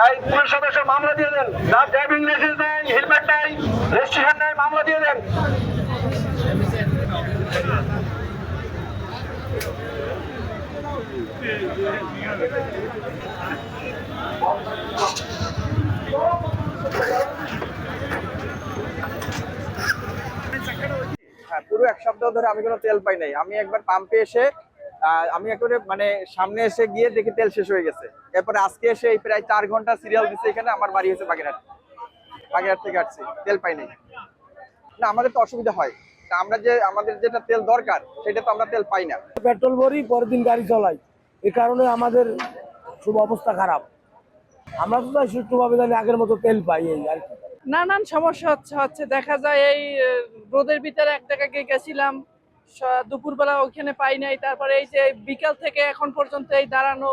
এই পুলিশ সদস্য মামলা দিয়ে দেন, যার ড্রাইভিং লাইসেন্স নেই, হেলমেট নেই, রেজিস্ট্রেশন নেই, মামলা দিয়ে দেন। হ্যাঁ, পুরো এক সপ্তাহ ধরে আমি কোনো তেল পাই নাই। আমি একবার পাম্পে এসে আমি একেবারে মানে সামনে এসে গিয়ে দেখি তেল শেষ হয়ে গেছে। এরপরে আজকে এসে এই প্রায় 4 ঘন্টা সিরিয়াল দিচ্ছে এখানে। আমার বাড়ি হচ্ছে বাগেরহাট, বাগেরহাট থেকে আসছি, তেল পাই নাই। না, আমাদের তো অসুবিধা হয়, তা আমরা যে আমাদের যেটা তেল দরকার সেটা তো আমরা তেল পাই না। পেট্রোল ভরি পরের দিন গাড়ি চালাই, এই কারণে আমাদের খুব অবস্থা খারাপ। আমরা তো তাই সুষ্ঠুভাবে জানি আগের মতো তেল পাই এই আর কি। নানান সমস্যা হচ্ছে দেখা যায় এই রোদের ভিতরে এক জায়গায় গেছিলাম, দুপুরবেলা ওখানে পাই নাই, তারপরে এই যে বিকাল থেকে এখন পর্যন্ত এই দাঁড়ানো,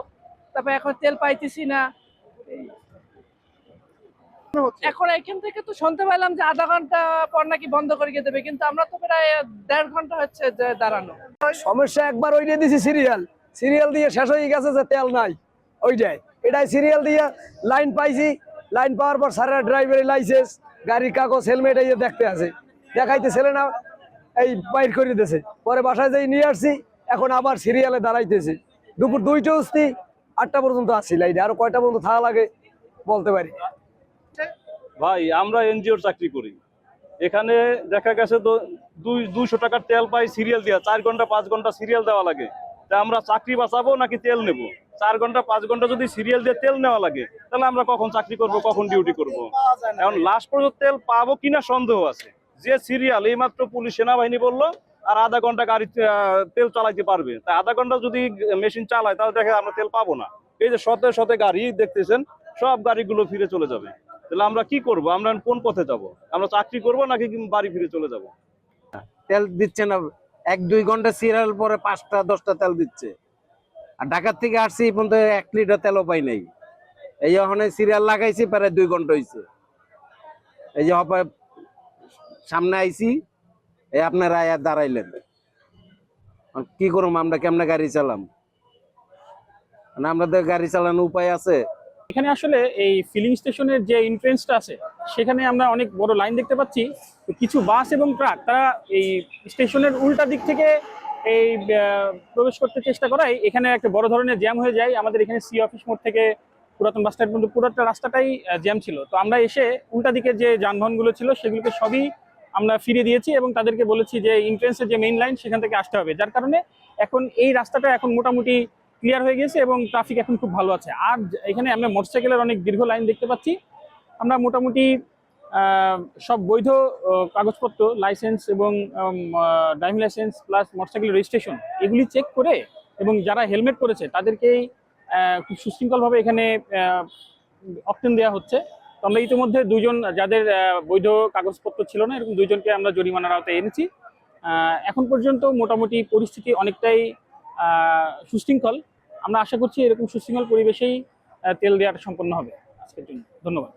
তারপরে এখন তেল পাইতেছি না। এখন এখান থেকে তো শুনতে পেলাম যে আধা ঘন্টা পর নাকি বন্ধ করে দেবে, কিন্তু আমরা তো প্রায় 1.5 ঘন্টা হচ্ছে যে দাঁড়ানো। সমস্যা একবার ওইটা দিছি, সিরিয়াল দিয়ে শেষ হয়ে গেছে যে তেল নাই, ওইটাই এটাই সিরিয়াল দিয়ে লাইন পাইছি। লাইন পাওয়ার পর সারা ড্রাইভারের লাইসেন্স, গাড়ির কাগজ, হেলমেট এই যে দেখতে আছে, দেখাইতে ছেলে না এই বাইর করে দিয়েছে। পরে বাসায় যাই নিয়ে আসছি, এখন আবার সিরিয়ালে দাঁড়াইতেছি। দুপুর 2টা অবধি 8টা পর্যন্ত আসছি লাইনে, আরো কয়টা পর্যন্ত থাকা লাগে বলতে পারি। ভাই আমরা এনজিওর চাকরি করি, এখানে দেখা গেছে তো 200 টাকার তেল পাই সিরিয়াল দিয়া, 4 ঘন্টা 5 ঘন্টা সিরিয়াল দেওয়া লাগে। তা আমরা চাকরি বাঁচাবো নাকি তেল নেব? 4 ঘন্টা 5 ঘন্টা যদি সিরিয়াল দিয়ে তেল নেওয়া লাগে, তাহলে আমরা কখন চাকরি করব, কখন ডিউটি করব? এখন লাস্ট পর্যন্ত তেল পাবো কিনা সন্দেহ আছে। যে সিরিয়াল এইমাত্র পুলিশ সেনাবাহিনী বললো আর আধা ঘন্টা গাড়ি তেল চালাইতে পারবে, তাই আধা ঘন্টা যদি মেশিন চালায় তাহলে দেখে আমরা তেল পাবো না। এই যে শত শত গাড়ি দেখতেছেন, সব গাড়িগুলো ফিরে চলে যাবে। তাহলে আমরা কি করব? আমরা কোন পথে যাব? আমরা চাকরি করব নাকি বাড়ি ফিরে চলে যাব? তেল দিচ্ছে না, 1-2 ঘন্টা সিরিয়াল পরে 5টা 10টা তেল দিচ্ছে। আর ঢাকার থেকে আসছি এই পর্যন্ত 1 লিটার তেলও পাই নাই। এই ওখানে সিরিয়াল লাগাইছি প্রায় 2 ঘন্টা হয়েছে। এই যে সামনে আইছি, এই আপনারা আয়া দাঁড়াইলেন, কি করবো আমরা? কেমনে গাড়ি চালাম? মানে আমাদের গাড়ি চালানোর উপায় আছে? এখানে আসলে এই ফিলিং স্টেশনের যে এন্ট্রেন্সটা আছে সেখানে আমরা অনেক বড় লাইন দেখতে পাচ্ছি। কিছু বাস এবং ট্রাক তারা এই স্টেশনের উল্টা দিক থেকে এই প্রবেশ করতে চেষ্টা করায় এখানে একটা বড় ধরনের জ্যাম হয়ে যায়। আমাদের এখানে সি অফিস মোড় থেকে পুরাতন বাস স্ট্যান্ড পর্যন্ত পুরোটা রাস্তাটাই জ্যাম ছিল। তো আমরা এসে উল্টা দিকের যে যানবাহনগুলো ছিল সেগুলোকে সবই আমরা ফিরিয়ে দিয়েছি এবং তাদেরকে বলেছি যে এন্ট্রেন্সের যে মেইন লাইন সেখান থেকে আসতে হবে, যার কারণে এখন এই রাস্তাটা এখন মোটামুটি ক্লিয়ার হয়ে গেছে এবং ট্রাফিক এখন খুব ভালো আছে। আর এখানে আমরা মোটরসাইকেলের অনেক দীর্ঘ লাইন দেখতে পাচ্ছি। আমরা মোটামুটি সব বৈধ কাগজপত্র, লাইসেন্স এবং ড্রাইভিং লাইসেন্স প্লাস মোটরসাইকেলের রেজিস্ট্রেশন এগুলি চেক করে এবং যারা হেলমেট পরেছে তাদেরকেই খুব সুশৃঙ্খলভাবে এখানে অপশন দেওয়া হচ্ছে। তো আমরা ইতিমধ্যে 2 জন যাদের বৈধ কাগজপত্র ছিল না এরকম 2 জনকে আমরা জরিমানার আওতায় এনেছি। এখন পর্যন্ত মোটামুটি পরিস্থিতি অনেকটাই সুশৃঙ্খল। আমরা আশা করছি এরকম সুশৃঙ্খল পরিবেশেই তেল দেওয়াটা সম্পন্ন হবে আজকের জন্য। ধন্যবাদ।